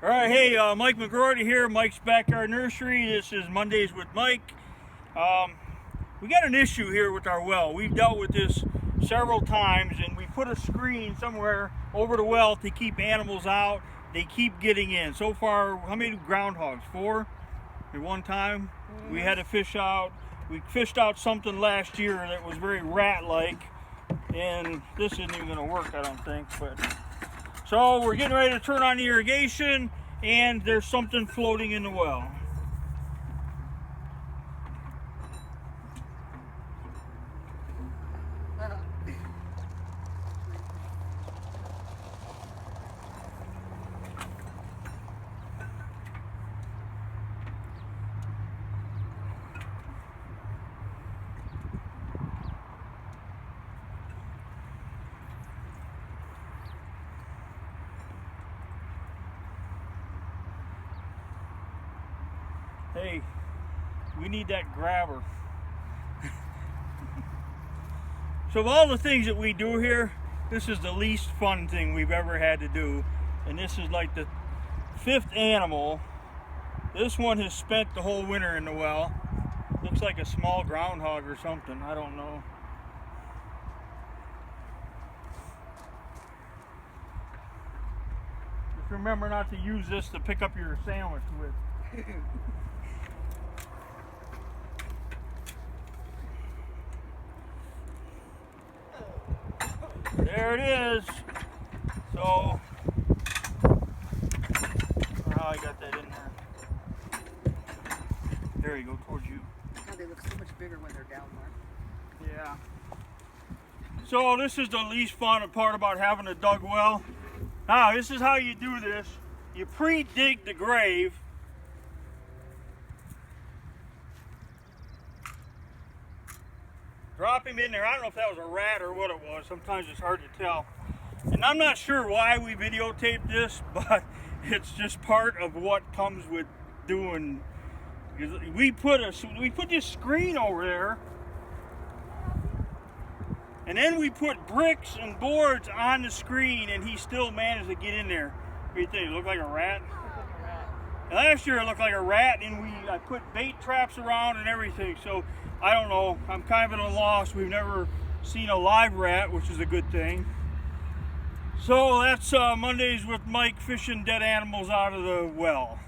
All right, hey, Mike McGroarty here, Mike's Backyard Nursery. This is Mondays with Mike. We got an issue here with our well. We've dealt with this several times, and we put a screen somewhere over the well to keep animals out. They keep getting in. So far, how many groundhogs? 4 at one time. We had to fish out. We fished out something last year that was very rat-like, and this isn't even going to work, I don't think. But so we're getting ready to turn on the irrigation, and there's something floating in the well. Hey, we need that grabber. So of all the things that we do here, this is the least fun thing we've ever had to do. And this is like the 5th animal. This one has spent the whole winter in the well. Looks like a small groundhog or something, I don't know. Just remember not to use this to pick up your sandwich with. There it is. So, how I got that in there. There you go, towards you. God, they look so much bigger when they're down there. Yeah. So this is the least fun part about having a dug well. Now, this is how you do this. You pre-dig the grave. Drop him in there. I don't know if that was a rat or what it was. Sometimes it's hard to tell. And I'm not sure why we videotaped this, but it's just part of what comes with doing. We put this screen over there, and then we put bricks and boards on the screen, and he still managed to get in there. What do you think? It looked like a rat? Last year it looked like a rat, and I put bait traps around and everything. So I don't know. I'm kind of at a loss. We've never seen a live rat, which is a good thing. So that's Mondays with Mike, fishing dead animals out of the well.